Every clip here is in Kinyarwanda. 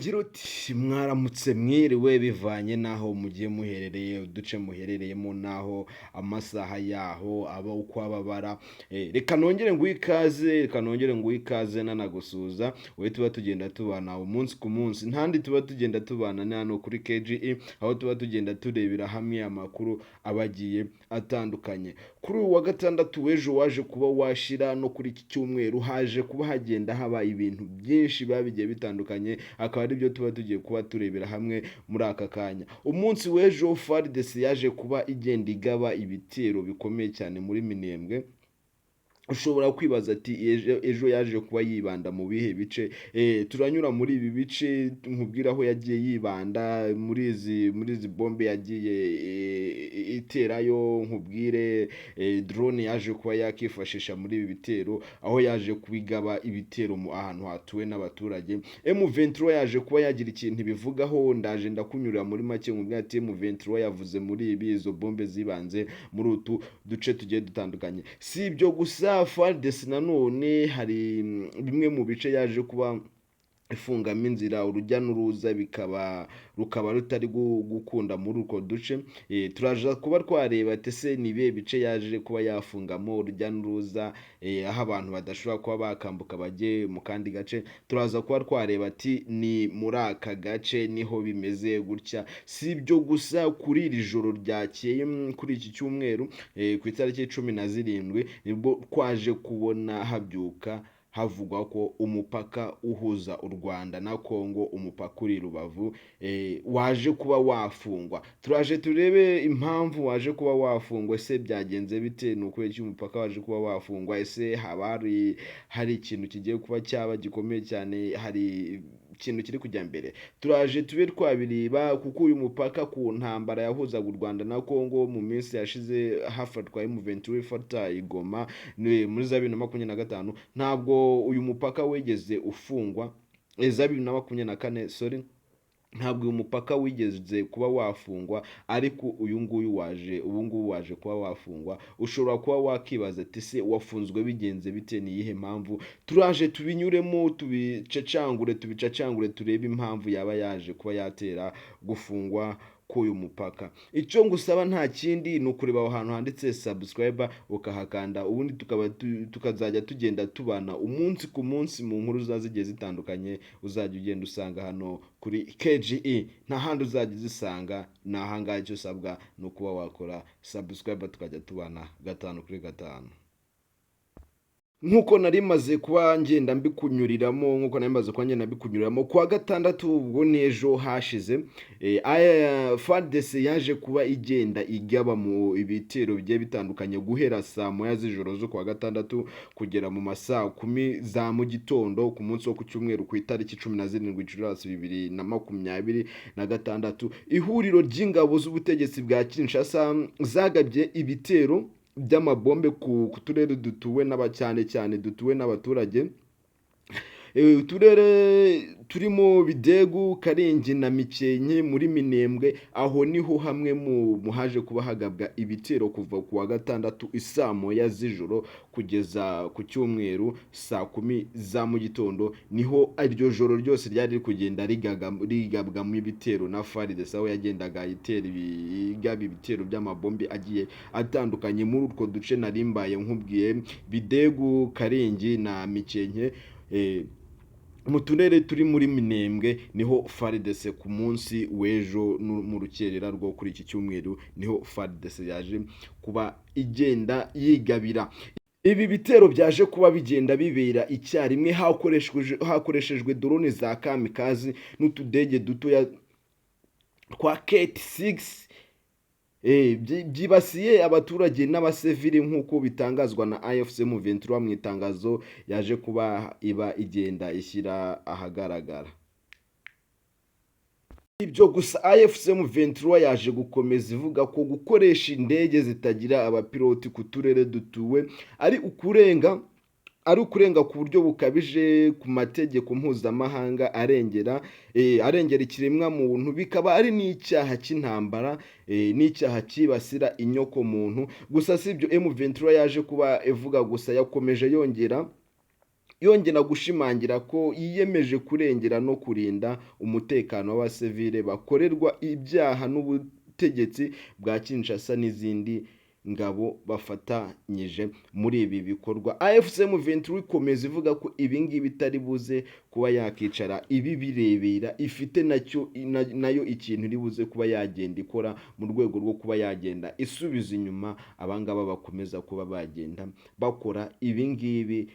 Gira uti mwaramutse mwiriwe bivanye n'aho mugiye muherereye, uduce muherereyemo n'aho amasaha yaho aba uko ababara. Reka nongere nguhe ikaze nanagusuza wowe tuba tugenda tubana umunsi ku munsi, ntandi tuba tugenda tubana ni hano kuri KGE, aho tuba tugenda turebera hamwe amakuru abagiye atandukanye. Kuri uyu wa gatandatu w'ejo waje kuba washira no kuri iki cyumweru haje kuba hagenda haba ibintu byinshi biba bigiye bitandukanye, akaba ari byo tuba tugiye kuba turebera hamwe muri aka kanya. Umunsi w'ejo FARDC yaje kuba igenda igaba ibitero bikomeye cyane muri Minembwe. Ushobora kwibaza ati ejo yaje kuba yibanda mu bihe bice. Turanyura muri ibi bice nkubwira aho yagiye yibanda muri izi bombe yagiye iterayo, nkubwire drone yaje kuba yakifashisha muri ibi bitero, aho yaje kubigaba ibitero mu ahantu hatuwe n'abaturage. M23 yaje kuba yagira ikintu ibivugaho, ndaje ndakunyurira muri make nkubwira ati M23 yavuze muri izo bombe zibanze muri utu duce tugiye dutandukanye. Si ibyo gusa, FARDC nanone hari bimwe mu bice yaje kuba ifungamo inzira, urujya n'uruza rukaba rutari gukunda muri uko duce. Turaje kuba twareba ese ni ibihe bice yaje kuba yafungamo urujya n'uruza, aho abantu badashobora kuba bakambuka bajye mu kandi gace. Turaza kuba twareba ati ni muri aka gace niho bimeze gutya. Si ibyo gusa, kuri iri joro ryakeye kuri iki cyumweru ku itariki 17 nibwo twaje kubona habyuka havugwa ko umupaka uhuza u Rwanda na Kongo, umupaka uri Rubavu, waje kuba wafungwa. Turaje turebe impamvu waje kuba wafungwa, ese byagenze bite, nuko iki umupaka waje kuba wafungwa, ese hari ikintu kigiye kuba cyaba gikomeye cyane, hari ikintu kiri kujya mbere. Turaje tube twabiriba kuko uyu mupaka ku ntambara yahuzaga u Rwanda na Kongo mu minsi yashize hafatwa M23 ifata Igoma muri 2025, ntabwo uyu mupaka wigeze ufungwa. 2024 sorry, ntabwo uyu mupaka wigeze kuba wafungwa, ariko ubu ngubu waje kuba wafungwa. Ushobora kuba wakibaza ati se wafunzwe bigenze bite, ni iyihe mpamvu? Turaje tubinyuremo tubicacangure turebe impamvu yaba yaje kuba yatera gufungwa k'uyu mupaka. Icyo ngusaba nta kindi ni ukureba aho hantu handitse subscribe ukahakanda, ubundi tukazajya tugenda tubana umunsi ku munsi mu nkuru zazigiye zitandukanye. Uzajya ugenda usanga hano kuri KGE, nta handi uzajya uzisanga. Ni ahangaha, icyo usabwa ni ukuba wakora subscribe tukajya tubana 5/5. Nkuko nari maze kuba ngenda mbikunyuriramo, kuwa gatandatu ubwo n'ejo hashize, FARDC yaje kuba igenda igaba mu ibitero bigiye bitandukanye guhera saa moya z'ijoro zo kuwa gatandatu kugera mu masaa 10 za mu gitondo ku munsi wo ku cyumweru ku itariki 17 Gicurasi 2026. Ihuriro ry'ingabo z'ubutegetsi bwa Kinshasa zagabye ibitero by'amabombe ku turere dutuwe cyane dutuwe n'abaturage. Uturere turimo Bidegu, Karengi na Mikenke muri Minembwe. Aho niho hamwe mu haje kuba hagabwa ibitero kuva ku wa gatandatu isaa moya z'ijoro kugeza ku cyumweru saa 10 za mu gitondo. Niho iryo joro ryose ryari kugenda rigabwa mu ibitero na FARDC, aho yagendaga igaba ibitero by'amabombe agiye atandukanye muri utwo duce narimbaye nkubwiye, Bidegu, Karengi na Mikenke. Mu turere turi muri Minembwe niho FARDC ku munsi w'ejo mu rukerera rwo kuri iki cyumweru niho FARDC yaje kuba igenda yigabira. Ibi bitero byaje kuba bigenda bibera icyarimwe, hakoreshejwe drone za kamikazi n'utudege dutoya twa Ket-6 byibasiye abaturage n'abasivili nk'uko bitangazwa na AFC M23 mu itangazo yaje kuba igenda ishyira ahagaragara. Ibyo gusa AFC M23 yaje gukomeza ivuga ko gukoresha indege zitagira abapiloti ku turere dutuwe ari ukurenga ku buryo bukabije ku mategeko mpuzamahanga arengera ikiremwa muntu, bikaba ari n'icyaha cy'intambara, n'icyaha kibasira inyoko muntu. Gusa si ibyo M23 yaje kuba ivuga gusa, yakomeje yongera yongera gushimangira ko yiyemeje kurengera no kurinda umutekano w'abasivile bakorerwa ibyaha n'ubutegetsi bwa Kinshasa n'izindi ngabo bafatanyije muri ibi bikorwa. AFC M23 ikomeza ivuga ko ibi ngibi bitari buze kuba yakicara ibi birebera, ifite nayo ikintu iri buze kuba yagenda ikora mu rwego rwo kuba yagenda isubiza inyuma abangaba bakomeza kuba bagenda bakora ibi ngibi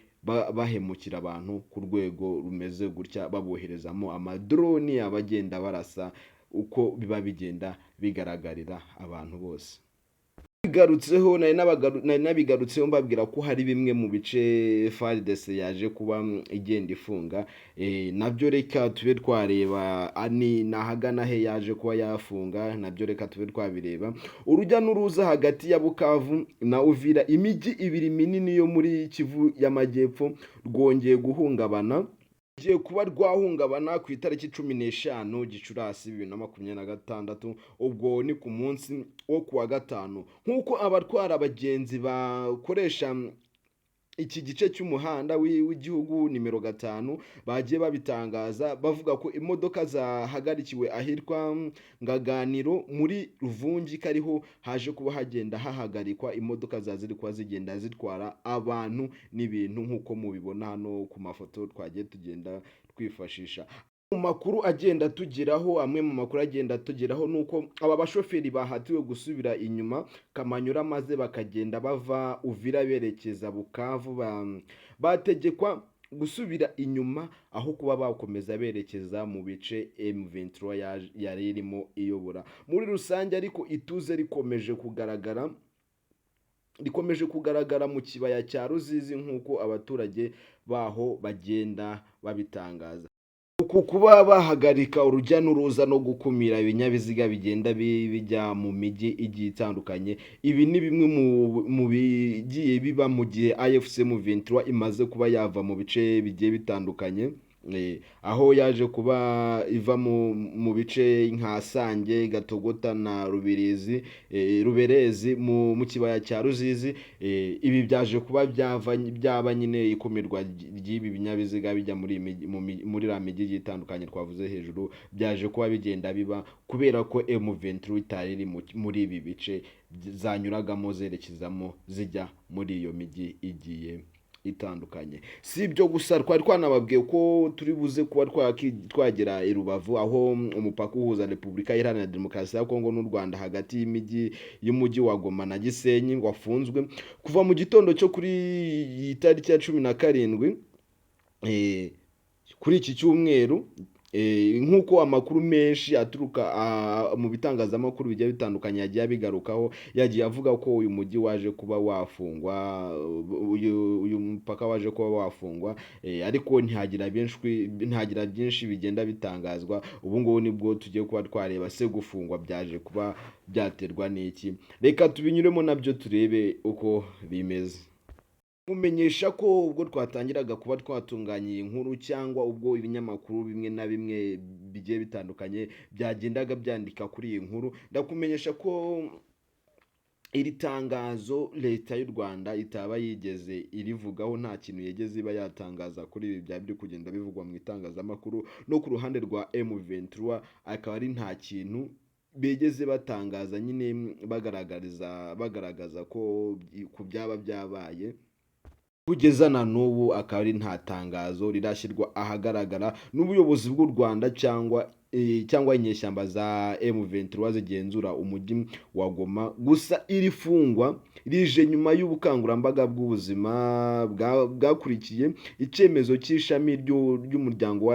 bahemukira abantu ku rwego rumeze gutya, baboherezamo amadroni abagenda barasa uko biba bigenda bigaragarira abantu bose. Bigarutseho nari nabigarutseho mbabwira ko hari bimwe mu bice FARDC yaje kuba igenda ifunga, nabyo reka tube twareba nahagana he yaje kuba yafunga, nabyo reka tube twabireba. Urujya n'uruza hagati ya Bukavu na Uvira, imijyi ibiri minini yo muri Kivu y'Amajyepfo, rwongeye guhungabana, giye kuba rwahungabana ku itariki 15 Gicurasi 2026, ubwo ni ku munsi wo kuwa gatanu, nk'uko abatwara abagenzi bakoresha iki gice cy'umuhanda w'igihugu nimero 5 bagiye babitangaza, bavuga ko imodoka zahagarikiwe ahitwa Ngaganiro muri Ruvungi, kariho haje kuba hagenda hahagarikwa imodoka zaziri kwa zigenda zitwara abantu n'ibintu, nk'uko mubibona hano ku mafoto twagiye tugenda twifashisha. Mu makuru agenda tugeraho, amwe mu makuru agenda tugeraho nuko aba bashoferi bahatiwe gusubira inyuma Kamanyura, maze bakagenda bava Uvira berekeza Bukavu, bategekwa gusubira inyuma aho kuba bakomeza berekeza mu bice M23 yari irimo iyobora. Muri rusange ariko ituze rikomeje kugaragara mu kibaya cya Ruzizi, nk'uko abaturage baho bagenda babitangaza. Kuba bahagarika urujya n'uruza no gukumira ibinyabiziga bigenda bijya mu mijyi igiye itandukanye, ibi ni bimwe mu bigiye biba mu gihe AFC M23 imaze kuba yava mu bice bigiye bitandukanye, aho yaje kuba iva mu bice nka Sange, Gatogota na Ruberezi mu kibaya cya Ruzizi. Ibi byaje kuba byaba nyine ikumirwa ry'ibi binyabiziga bijya muri la mijyi itandukanye twavuze hejuru, byaje kuba bigenda biba kubera ko M23 itari iri muri ibi bice zanyuragamo zerekezamo zijya muri iyo mijyi igiye itandukanye. Si ibyo gusa, twari twanababwiye ko turi buze kuba twagera i Rubavu, aho umupaka uhuza Repubulika Iharanira Demokarasi ya Kongo n'u Rwanda hagati y'umujyi wa Goma na Gisenyi wafunzwe kuva mu gitondo cyo kuri itariki ya 17 kuri iki cyumweru, nk'uko amakuru menshi aturuka mu bitangazamakuru bigiye bitandukanye yagiye abigarukaho, yagiye avuga ko uyu mujyi waje kuba wafungwa, uyu mupaka waje kuba wafungwa, ariko ntihagira byinshi bigenda bitangazwa. Ubu ngubu nibwo tugiye kuba twareba se gufungwa byaje kuba byaterwa n'iki. Reka tubinyuremo nabyo turebe uko bimeze. Mumenyesha ko ubwo twatangiraga kuba twatunganya iyi nkuru, cyangwa ubwo ibinyamakuru bimwe na bimwe bigiye bitandukanye byagendaga byandika kuri iyi nkuru, ndakumenyesha ko iri tangazo leta y'u Rwanda itaba yigeze irivugaho, nta kintu yegeze iba yatangaza kuri ibi byari biri kugenda bivugwa mu itangazamakuru. No ku ruhande rwa M23 akaba ari nta kintu begeze batangaza, nyine bagaragaza ko ku byaba byabaye. Kugeza na n'ubu akaba ari nta tangazo rirashyirwa ahagaragara n'ubuyobozi bw'u Rwanda cyangwa inyeshyamba za M23 zigenzura umujyi wa Goma. Gusa iri fungwa rije nyuma y'ubukangurambaga bw'ubuzima bwakurikiye icyemezo cy'ishami ry'umuryango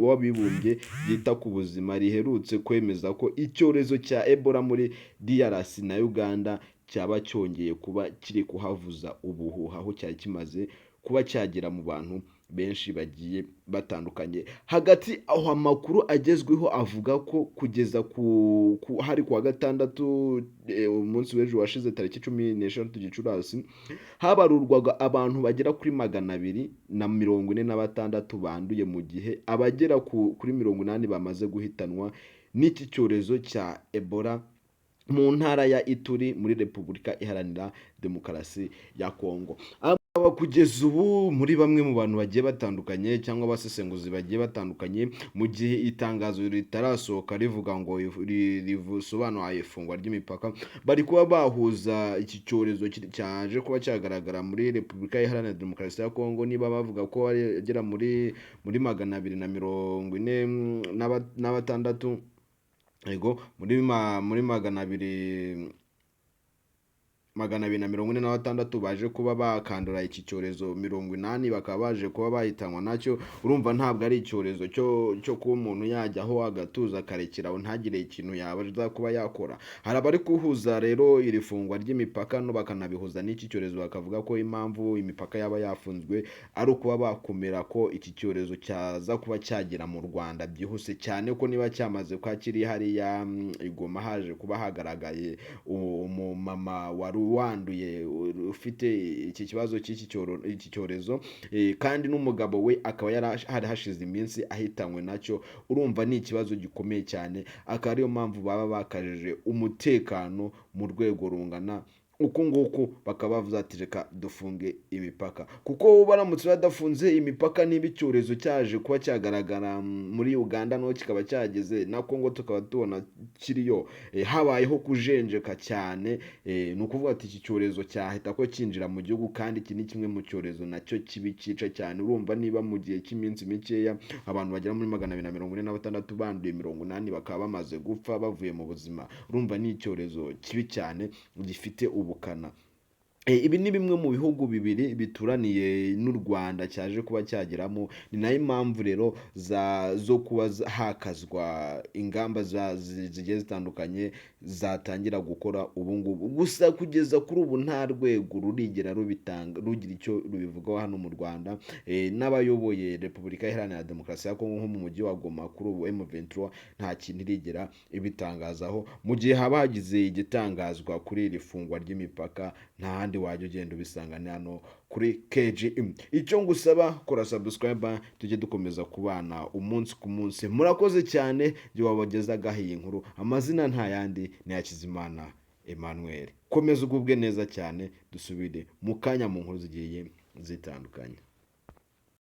w'abibumbye ryita ku buzima riherutse kwemeza ko icyorezo cya Ebola muri DRC na Uganda cyaba cyongeye kuba kiri kuhavuza ubuhuha, aho cyari kimaze kuba cyagera mu bantu benshi bagiye batandukanye. Hagati aho amakuru agezweho avuga ko kugeza hari kuwa gatandatu, umunsi w'ejo washize tariki 16 Gicurasi, habarurwaga abantu bagera kuri 246 banduye, mu gihe abagera kuri 80 bamaze guhitanwa n'iki cyorezo cya Ebola mu ntara ya Ituri muri Repubulika Iharanira Demokarasi ya Kongo. kugeza ubu muri bamwe mu bantu bagiye batandukanye cyangwa abasesenguzi bagiye batandukanye, mu gihe itangazo ritarasohoka rivuga ngo risobanura ifungwa ry'imipaka, bari kuba bahuza iki cyorezo cyaje kuba cyagaragara muri Repubulika Iharanira Demokarasi ya Kongo, niba bavuga ko agera muri 246, yego muri 246 baje kuba bakandura iki cyorezo, 80 bakaba baje kuba bahitanwa nacyo. Urumva ntabwo ari icyorezo cyo kuba umuntu yajyaho agatuza akarekeraho ntagire ikintu yabaza kuba yakora. Hari abari kuhuza rero iri fungwa ry'imipaka no bakanabihuza n'iki cyorezo, bakavuga ko impamvu imipaka yaba yafunzwe ari ukuba bakumira ko iki cyorezo cyaza kuba cyagera mu Rwanda byihuse cyane, ko niba cyamaze kwa kiri hariya Igoma haje kuba hagaragaye umumama wari wanduye ufite iki kibazo cy'iki cyorezo, kandi n'umugabo we akaba hari hashize iminsi ahitanywe nacyo. Urumva ni ikibazo gikomeye cyane, akaba ariyo mpamvu baba bakajije umutekano mu rwego rungana uku nguku, bakaba bavuze ati reka dufunge imipaka, kuko baramutse badafunze imipaka niba icyorezo cyaje kuba cyagaragara muri Uganda no kikaba cyageze na Kongo tukaba tubona kiriyo, habayeho kujenjeka cyane, ni ukuvuga ati iki cyorezo cyahita ko cyinjira mu gihugu, kandi iki ni kimwe mu cyorezo nacyo kibi cyica cyane. Urumva niba mu gihe cy'iminsi mikeya abantu bagera muri 246 banduye, 80 bakaba bamaze gupfa bavuye mu buzima, urumva ni icyorezo kibi cyane gifite ubukana. Ibi ni bimwe mu bihugu bibiri bituraniye n'u Rwanda cyaje kuba cyageramo, ni nayo impamvu rero zo kuba hakazwa ingamba zigiye zitandukanye zatangira gukora ubu ngubu. Gusa kugeza kuri ubu nta rwego rurigera rugira icyo rubivugaho hano mu Rwanda, n'abayoboye Repubulika Iharanira Demokarasi ya Kongo nko mu mujyi wa Goma kuri ubu M23 nta kintu irigera ibitangazaho. Mu gihe haba hagize igitangazwa kuri iri fungwa ry'imipaka, nta handi wajya ugenda ubisangane hano kuri KGM. Icyo ngusaba, kora subscribe tujye dukomeza kubana umunsi ku munsi. Murakoze cyane, jye wabagezagaho iyi nkuru, amazina nta yandi ni Hakizimana Emmanuel. Komeza ugubwe neza cyane, dusubire mu kanya mu nkuru zigiye zitandukanye.